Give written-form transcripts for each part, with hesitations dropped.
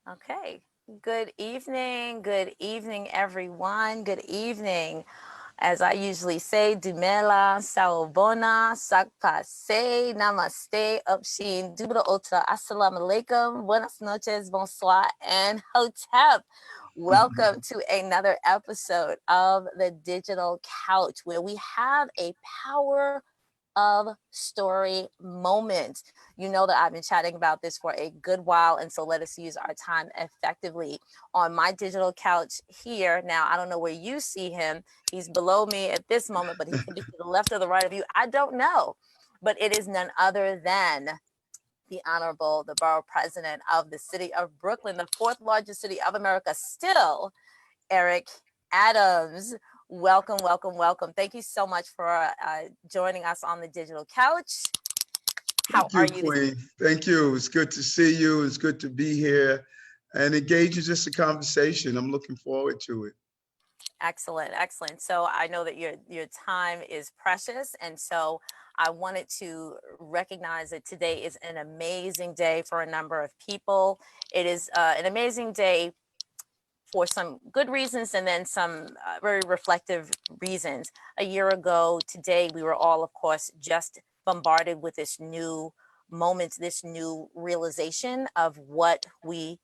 Okay. Good evening, everyone. Good evening. As I usually say, Dumela, Sawubona, Sakpase, Namaste, Upshin, Dubra Ota, Assalamu alaikum, Buenas noches, Bonsoir, and Hotep. Welcome to another episode of the Digital Couch, where we have a power of story moment. You know that I've been chatting about this for a good while, and so let us use our time effectively. On my digital couch here, now I don't know where you see him. He's below me at this moment, but he could be to the left or the right of you. I don't know, but it is none other than the Honorable, the Borough President of the city of Brooklyn, the fourth largest city of America, still, Eric Adams. Welcome, welcome, welcome. Thank you so much for joining us on the digital couch. How Thank are you, you? Queen. Thank you. It's good to see you. It's good to be here and engage in just a conversation. I'm looking forward to it. Excellent, excellent. So I know that your time is precious, and so I wanted to recognize that today is an amazing day for a number of people. It is an amazing day for some good reasons and then some very reflective reasons. A year ago today, we were all, of course, just bombarded with this new moment, this new realization of what we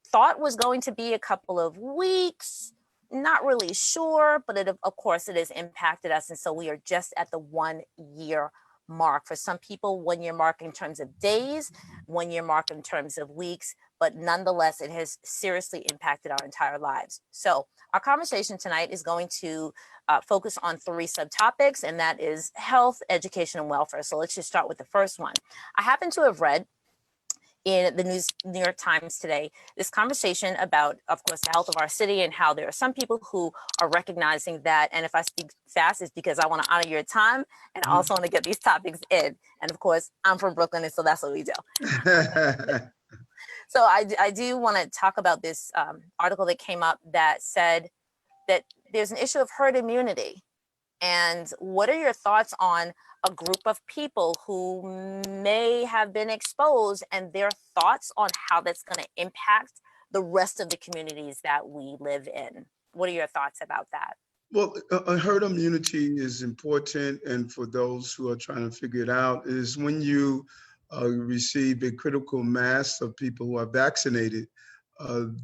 thought was going to be a couple of weeks. Not really sure, but of course it has impacted us. And so we are just at the 1 year mark. For some people, 1 year mark in terms of days, 1 year mark in terms of weeks, but nonetheless, it has seriously impacted our entire lives. So our conversation tonight is going to focus on three subtopics, and that is health, education, and welfare. So let's just start with the first one. I happen to have read in the New York Times today, this conversation about, of course, the health of our city and how there are some people who are recognizing that. And if I speak fast, it's because I want to honor your time and I also want to get these topics in. And of course, I'm from Brooklyn, and so that's what we do. So I do want to talk about this article that came up that said that there's an issue of herd immunity. And what are your thoughts on a group of people who may have been exposed and their thoughts on how that's going to impact the rest of the communities that we live in? What are your thoughts about that? Well, herd immunity is important, and for those who are trying to figure it out, is when you receive a critical mass of people who are vaccinated.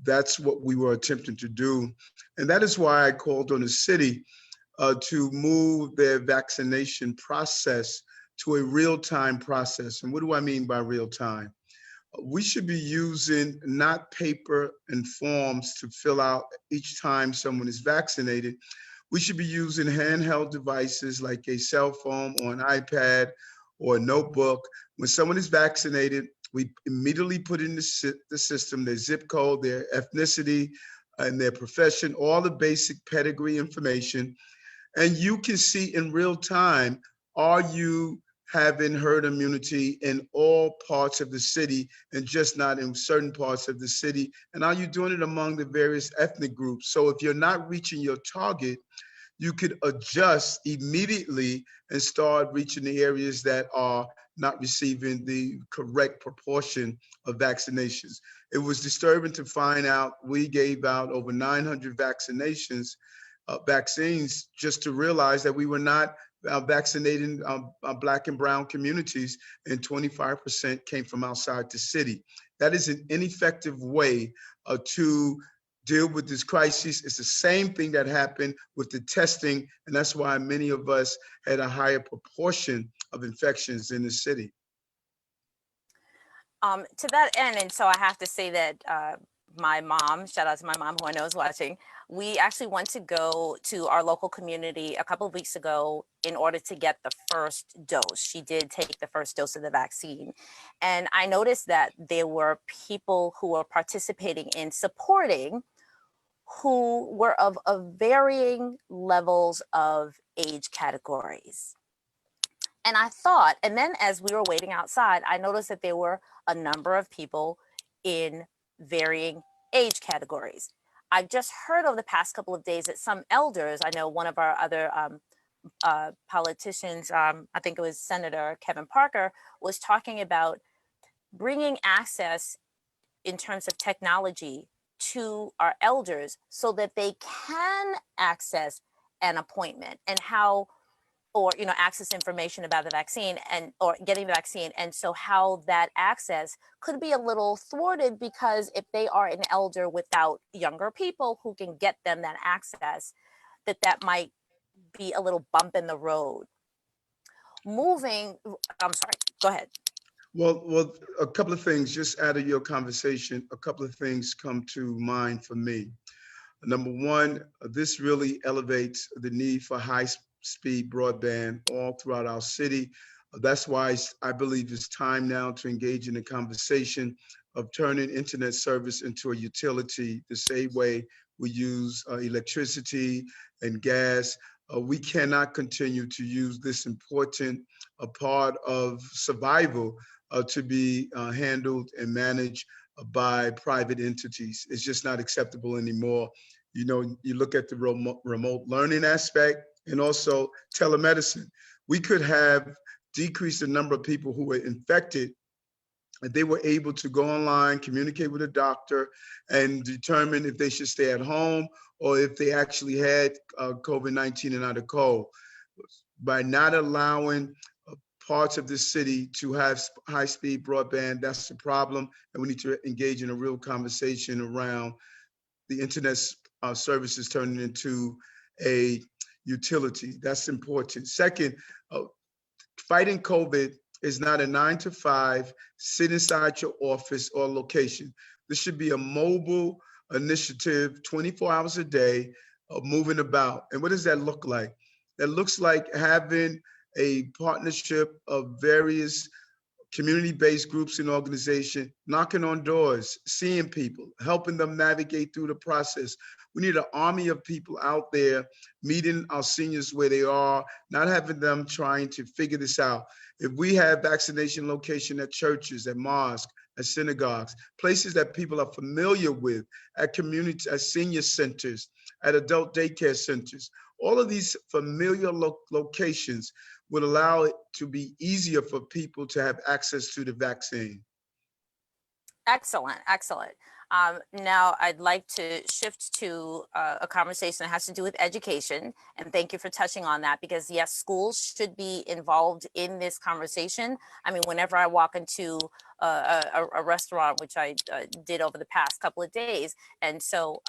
That's what we were attempting to do, and that is why I called on the city to move their vaccination process to a real-time process. And what do I mean by real time? We should be using not paper and forms to fill out each time someone is vaccinated. We should be using handheld devices like a cell phone or an iPad or a notebook. When someone is vaccinated, we immediately put in the system their zip code, their ethnicity, and their profession, all the basic pedigree information. And you can see in real time, are you having herd immunity in all parts of the city and just not in certain parts of the city? And are you doing it among the various ethnic groups? So if you're not reaching your target, you could adjust immediately and start reaching the areas that are not receiving the correct proportion of vaccinations. It was disturbing to find out we gave out over 900 vaccines just to realize that we were not vaccinating Black and brown communities, and 25% came from outside the city. That is an ineffective way to deal with this crisis. It's the same thing that happened with the testing, and that's why many of us had a higher proportion of infections in the city. To that end, and so I have to say that my mom, shout out to my mom who I know is watching, we actually went to go to our local community a couple of weeks ago in order to get the first dose. She did take the first dose of the vaccine. And I noticed that there were people who were participating in supporting who were of varying levels of age categories. And I thought, and then as we were waiting outside, I noticed that there were a number of people in varying age categories. I've just heard over the past couple of days that some elders, I know one of our other politicians, I think it was Senator Kevin Parker, was talking about bringing access in terms of technology to our elders so that they can access an appointment and how, or access information about the vaccine and or getting the vaccine, and so how that access could be a little thwarted, because if they are an elder without younger people who can get them that access, that might be a little bump in the road. Moving, I'm sorry, go ahead. Well, a couple of things just out of your conversation, a couple of things come to mind for me. Number one, this really elevates the need for high-speed broadband all throughout our city. That's why I believe it's time now to engage in a conversation of turning internet service into a utility the same way we use electricity and gas. We cannot continue to use this important part of survival to be handled and managed by private entities. It's just not acceptable anymore. You look at the remote learning aspect and also telemedicine. We could have decreased the number of people who were infected, and they were able to go online, communicate with a doctor, and determine if they should stay at home or if they actually had COVID-19 and not a cold. By not allowing parts of the city to have high-speed broadband, that's the problem, and we need to engage in a real conversation around the internet services turning into a utility. That's important. Second, fighting COVID is not a 9 to 5, sit inside your office or location. This should be a mobile initiative, 24 hours a day of moving about. And what does that look like? That looks like having a partnership of various community-based groups and organizations, knocking on doors, seeing people, helping them navigate through the process. We need an army of people out there meeting our seniors where they are, not having them trying to figure this out. If we have vaccination location at churches, at mosques, at synagogues, places that people are familiar with, at community, at senior centers, at adult daycare centers, all of these familiar locations would allow it to be easier for people to have access to the vaccine. Excellent, excellent. Now, I'd like to shift to a conversation that has to do with education. And thank you for touching on that, because yes, schools should be involved in this conversation. I mean, whenever I walk into a restaurant, which I did over the past couple of days, and so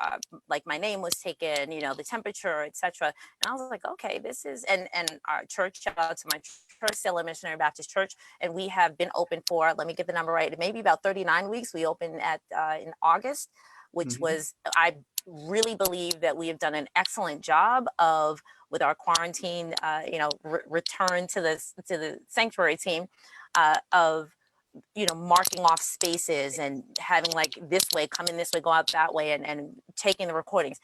like my name was taken, the temperature, etc. And I was like, okay, this is, and our church, shout out to my church, Salem Missionary Baptist Church, and we have been open for, let me get the number right, maybe about 39 weeks. We opened at in August, which was, I really believe that we have done an excellent job of, with our quarantine, return to the sanctuary team, of marking off spaces and having like this way, come in this way, go out that way, and taking the recordings.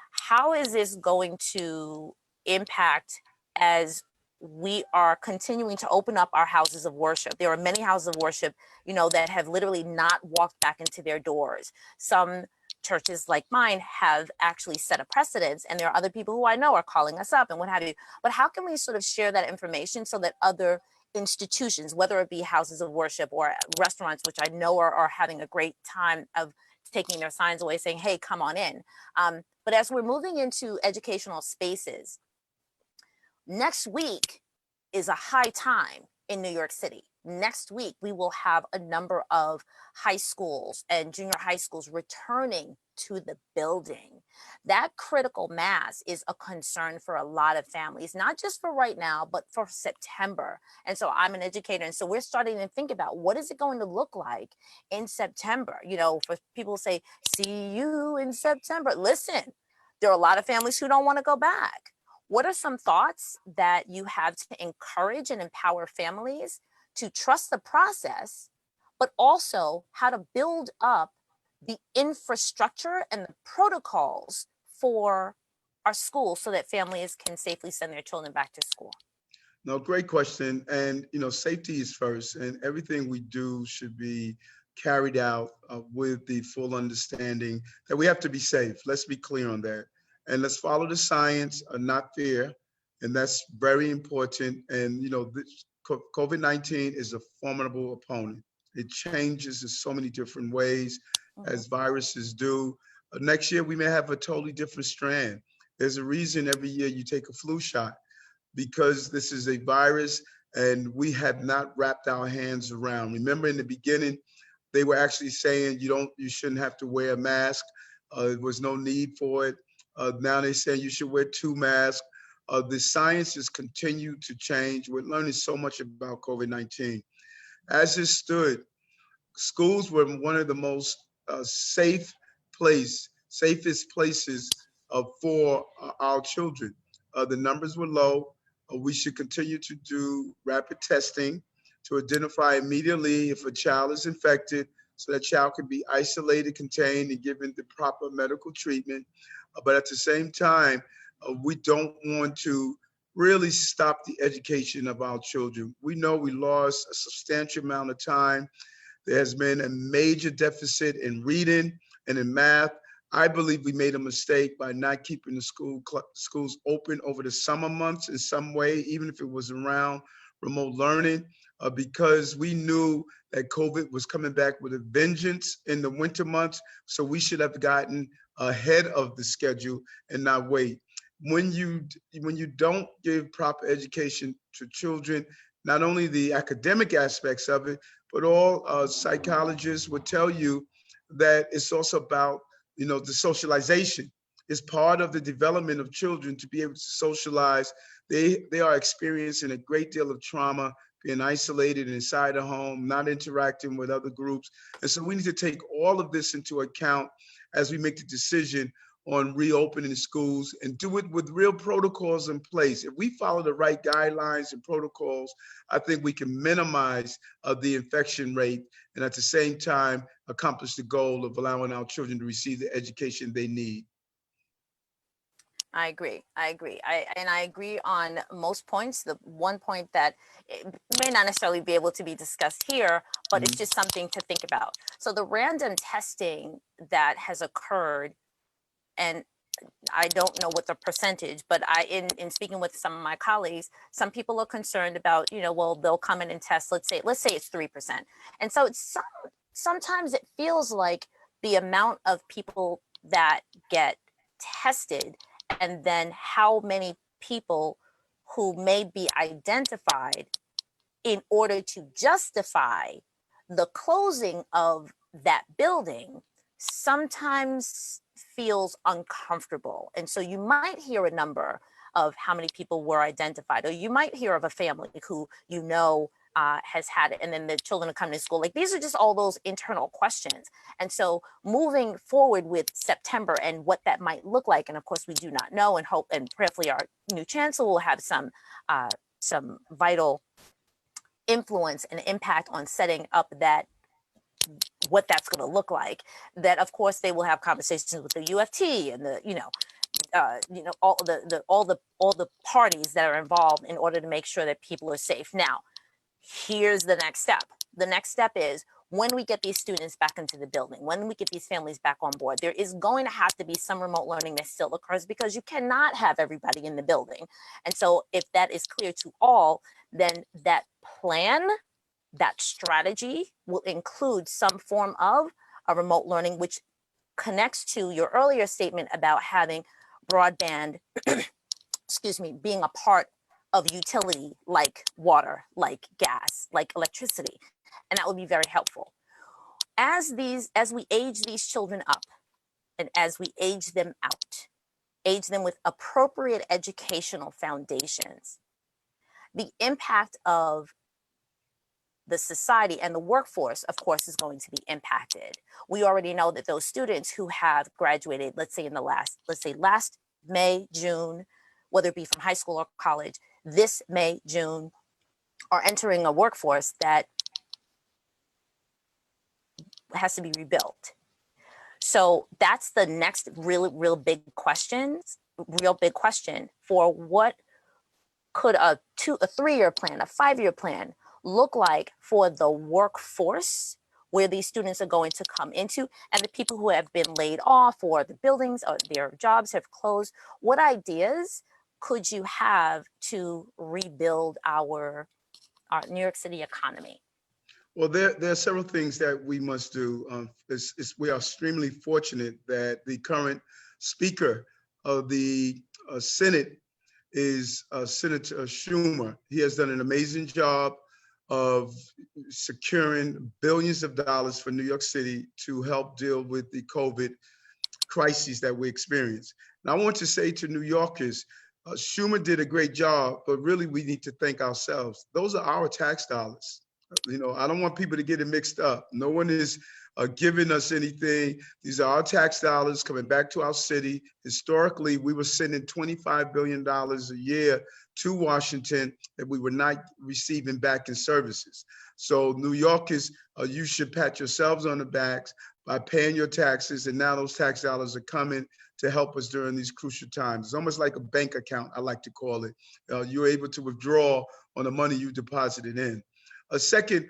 How is this going to impact as we are continuing to open up our houses of worship? There are many houses of worship, that have literally not walked back into their doors. Some churches like mine have actually set a precedence, and there are other people who I know are calling us up and what have you. But how can we sort of share that information so that other institutions, whether it be houses of worship or restaurants, which I know are having a great time of taking their signs away saying, hey, come on in. But as we're moving into educational spaces, next week is a high time in New York City. Next week, we will have a number of high schools and junior high schools returning to the building. That critical mass is a concern for a lot of families, not just for right now, but for September. And so I'm an educator. And so we're starting to think about, what is it going to look like in September? For people who say, see you in September. Listen, there are a lot of families who don't want to go back. What are some thoughts that you have to encourage and empower families to trust the process, but also how to build up the infrastructure and the protocols for our schools so that families can safely send their children back to school? No, great question. And, safety is first, and everything we do should be carried out with the full understanding that we have to be safe. Let's be clear on that. And let's follow the science, not fear. And that's very important. And, COVID-19 is a formidable opponent. It changes in so many different ways. Mhm. as viruses do. Next year, we may have a totally different strand. There's a reason every year you take a flu shot, because this is a virus and we have not wrapped our hands around. Remember, in the beginning, they were actually saying you shouldn't have to wear a mask. There was no need for it. Now they're saying you should wear two masks. The science has continued to change. We're learning so much about COVID-19. As it stood, schools were one of the most safest places for our children. The numbers were low. We should continue to do rapid testing to identify immediately if a child is infected, so that child can be isolated, contained, and given the proper medical treatment. But at the same time, we don't want to really stop the education of our children. We know we lost a substantial amount of time. There has been a major deficit in reading and in math. I believe we made a mistake by not keeping the schools open over the summer months in some way, even if it was around remote learning, because we knew that COVID was coming back with a vengeance in the winter months. So we should have gotten ahead of the schedule and not wait. When you don't give proper education to children, not only the academic aspects of it, but all psychologists would tell you that it's also about, the socialization is part of the development of children to be able to socialize. They are experiencing a great deal of trauma, being isolated inside the home, not interacting with other groups. And so we need to take all of this into account as we make the decision on reopening schools, and do it with real protocols in place. If we follow the right guidelines and protocols, I think we can minimize the infection rate and at the same time accomplish the goal of allowing our children to receive the education they need. I agree. I agree. I agree on most points. The one point that it may not necessarily be able to be discussed here, but it's Mhm. just something to think about. So the random testing that has occurred, and I don't know what the percentage, but in speaking with some of my colleagues, some people are concerned about, well, they'll come in and test, let's say it's 3%. And so sometimes it feels like the amount of people that get tested and then how many people who may be identified in order to justify the closing of that building sometimes feels uncomfortable. And so you might hear a number of how many people were identified, or you might hear of a family who has had it, and then the children are coming to school. Like, these are just all those internal questions. And so moving forward with September and what that might look like, and of course we do not know, and hope and prayerfully our new chancellor will have some vital influence and impact on setting up what that's going to look like. That of course they will have conversations with the UFT and the all the parties that are involved in order to make sure that people are safe. Now, here's the next step. The next step is, when we get these students back into the building, when we get these families back on board, there is going to have to be some remote learning that still occurs, because you cannot have everybody in the building. And so if that is clear to all, then that plan, that strategy will include some form of a remote learning, which connects to your earlier statement about having broadband, excuse me, being a part of utility like water, like gas, like electricity. And that would be very helpful. As we age these children up, and as we age them out, age them with appropriate educational foundations, the impact of the society and the workforce, of course, is going to be impacted. We already know that those students who have graduated, let's say last May, June, whether it be from high school or college, this May, June, are entering a workforce that has to be rebuilt. So that's the next real big question for what could a 3-year plan, a 5-year plan look like for the workforce where these students are going to come into, and the people who have been laid off, or the buildings or their jobs have closed. What ideas could you have to rebuild our New York City economy? Well, there are several things that we must do. We are extremely fortunate that the current Speaker of the Senate is Senator Schumer. He has done an amazing job of securing billions of dollars for New York City to help deal with the COVID crises that we experience. And I want to say to New Yorkers, Schumer did a great job, but really we need to thank ourselves. Those are our tax dollars. I don't want people to get it mixed up. No one is giving us anything. These are our tax dollars coming back to our city. Historically, we were sending $25 billion a year to Washington that we were not receiving back in services. So New Yorkers, you should pat yourselves on the backs by paying your taxes, and now those tax dollars are coming to help us during these crucial times. It's almost like a bank account, I like to call it. You're able to withdraw on the money you deposited in. Second,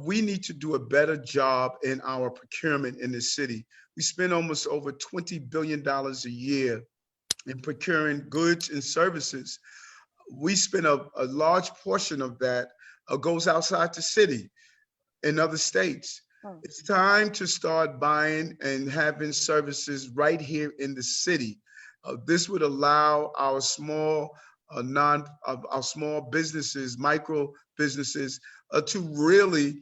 we need to do a better job in our procurement in the city. We spend almost over $20 billion a year in procuring goods and services. We spend a large portion of that goes outside the city in other states. It's time to start buying and having services right here in the city. This would allow our small our small businesses, micro businesses, to really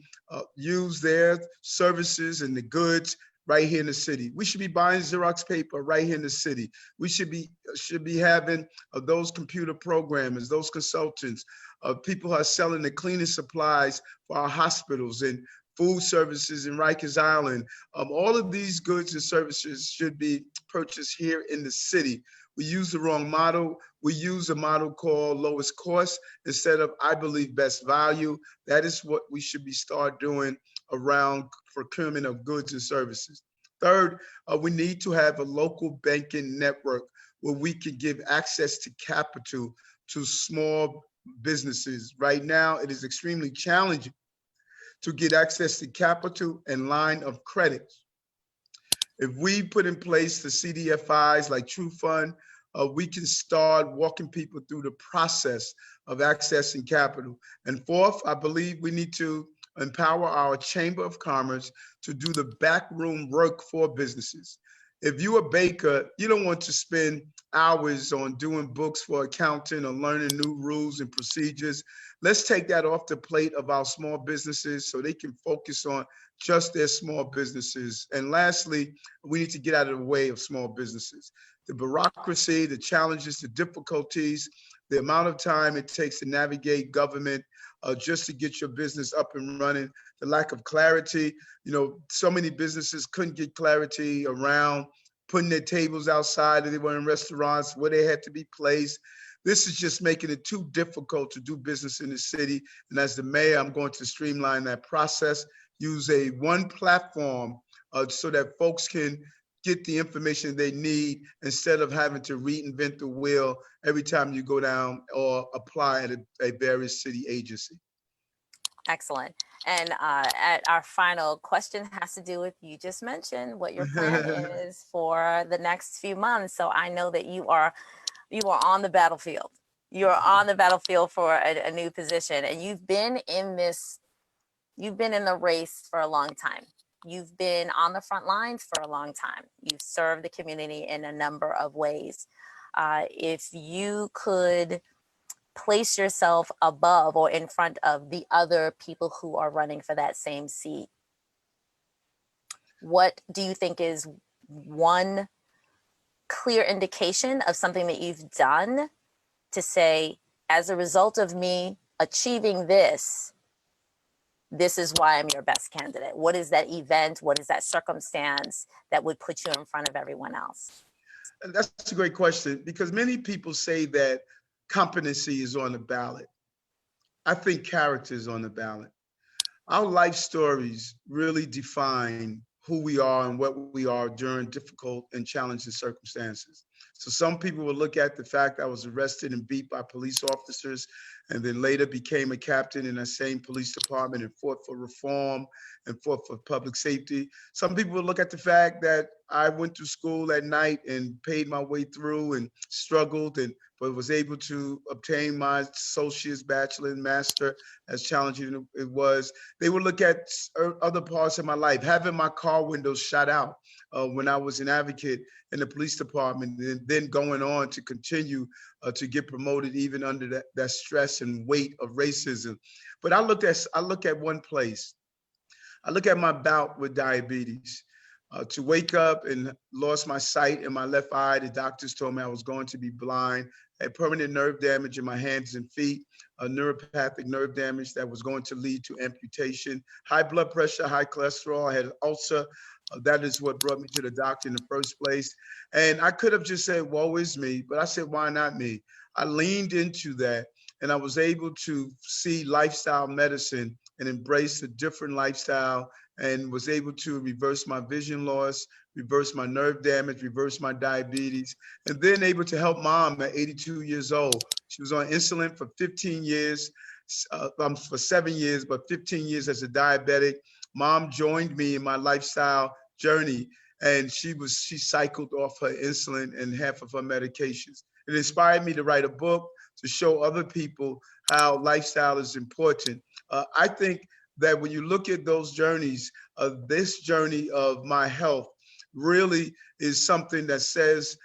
use their services and the goods right here in the city. We should be buying Xerox paper right here in the city. We should be having those computer programmers, those consultants, people who are selling the cleaning supplies for our hospitals and food services in Rikers Island. All of these goods and services should be purchased here in the city. We use the wrong model. We use a model called lowest cost instead of, I believe, best value. That is what we should be start doing around procurement of goods and services. Third, we need to have a local banking network where we can give access to capital to small businesses. Right now, it is extremely challenging to get access to capital and line of credit. If we put in place the CDFIs like True Fund, we can start walking people through the process of accessing capital. And fourth, I believe we need to empower our Chamber of Commerce to do the backroom work for businesses. If you're a baker, you don't want to spend hours on doing books for accounting or learning new rules and procedures. Let's take that off the plate of our small businesses so they can focus on just their small businesses. And lastly, we need to get out of the way of small businesses. The bureaucracy, the challenges, the difficulties, the amount of time it takes to navigate government just to get your business up and running, the lack of clarity. So many businesses couldn't get clarity around putting their tables outside, and they were in restaurants where they had to be placed. This is just making it too difficult to do business in the city. And as the mayor, I'm going to streamline that process, use one platform so that folks can get the information they need instead of having to reinvent the wheel every time you go down or apply at a various city agency. Excellent. And at our final question has to do with, you just mentioned what your plan is for the next few months. So I know that you are on the battlefield. You're on the battlefield for a new position, and you've been in the race for a long time. You've been on the front lines for a long time. You've served the community in a number of ways. If you could place yourself above or in front of the other people who are running for that same seat, what do you think is one clear indication of something that you've done to say, as a result of me achieving this, this is why I'm your best candidate? What is that event? What is that circumstance that would put you in front of everyone else? That's a great question, because many people say that competency is on the ballot. I think character is on the ballot. Our life stories really define who we are and what we are during difficult and challenging circumstances. So some people will look at the fact I was arrested and beat by police officers and then later became a captain in that same police department and fought for reform and fought for public safety. Some people would look at the fact that I went to school at night and paid my way through and struggled, and but was able to obtain my associate's, bachelor, and master, as challenging it was. They would look at other parts of my life, having my car windows shot out when I was an advocate in the police department, and then going on to continue to get promoted even under that stress and weight of racism. But I look at one place. I look at my bout with diabetes. To wake up and lost my sight in my left eye, the doctors told me I was going to be blind. I had permanent nerve damage in my hands and feet, a neuropathic nerve damage that was going to lead to amputation, high blood pressure, high cholesterol. I had an ulcer. That is what brought me to the doctor in the first place. And I could have just said, woe is me, but I said, why not me? I leaned into that, and I was able to see lifestyle medicine and embrace a different lifestyle, and was able to reverse my vision loss, reverse my nerve damage, reverse my diabetes, and then able to help mom at 82 years old. She was on insulin for 15 years, for 7 years, but 15 years as a diabetic. Mom joined me in my lifestyle journey, and she cycled off her insulin and half of her medications. It inspired me to write a book to show other people how lifestyle is important. I think that when you look at those journeys, this journey of my health really is something that says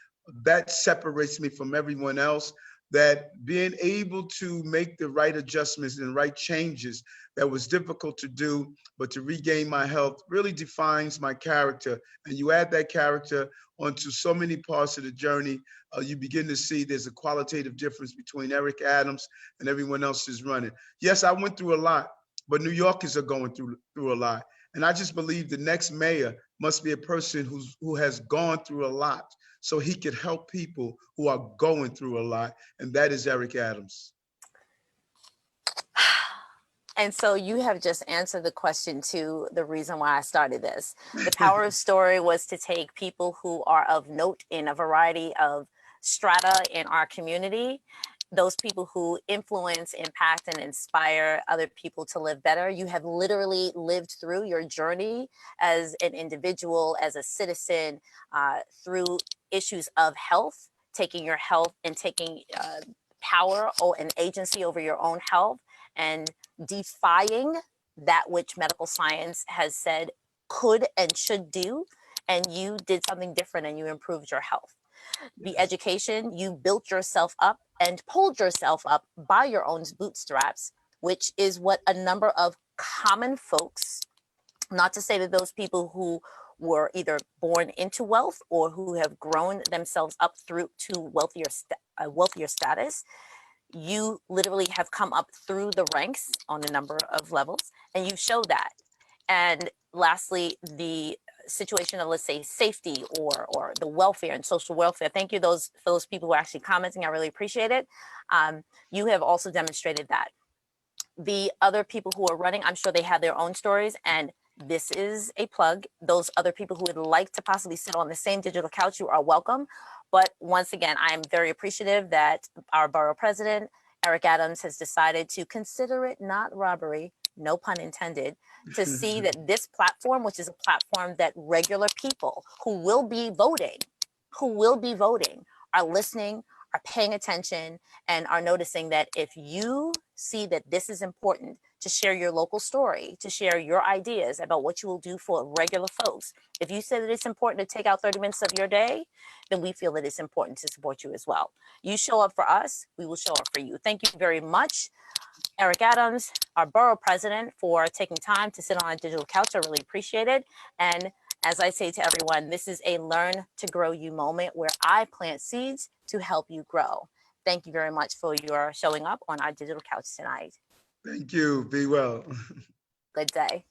that separates me from everyone else, that being able to make the right adjustments and right changes that was difficult to do, but to regain my health really defines my character. And you add that character onto so many parts of the journey, you begin to see there's a qualitative difference between Eric Adams and everyone else who's running. Yes, I went through a lot, but New Yorkers are going through a lot. And I just believe the next mayor must be a person who has gone through a lot, so he could help people who are going through a lot. And that is Eric Adams. And so you have just answered the question to the reason why I started this. The power of story was to take people who are of note in a variety of strata in our community, those people who influence, impact, and inspire other people to live better. You have literally lived through your journey as an individual, as a citizen, through issues of health, taking your health and taking power or an agency over your own health, and defying that which medical science has said could and should do. And you did something different and you improved your health. The education, you built yourself up and pulled yourself up by your own bootstraps, which is what a number of common folks, not to say that those people who were either born into wealth or who have grown themselves up through to wealthier status, you literally have come up through the ranks on a number of levels, and you show that. And lastly, the situation of, let's say, safety or the welfare and social welfare. Thank you for those people who are actually commenting. I really appreciate it. You have also demonstrated that. The other people who are running, I'm sure they have their own stories, and this is a plug. Those other people who would like to possibly sit on the same digital couch, you are welcome. But once again, I'm very appreciative that our borough president, Eric Adams, has decided to consider it not robbery, no pun intended, to see that this platform, which is a platform that regular people who will be voting, are listening, are paying attention, and are noticing that if you see that this is important, to share your local story, to share your ideas about what you will do for regular folks. If you say that it's important to take out 30 minutes of your day, then we feel that it's important to support you as well. You show up for us, we will show up for you. Thank you very much, Eric Adams, our borough president, for taking time to sit on a digital couch. I really appreciate it. And as I say to everyone, this is a learn to grow you moment where I plant seeds to help you grow. Thank you very much for your showing up on our digital couch tonight. Thank you. Be well. Good day.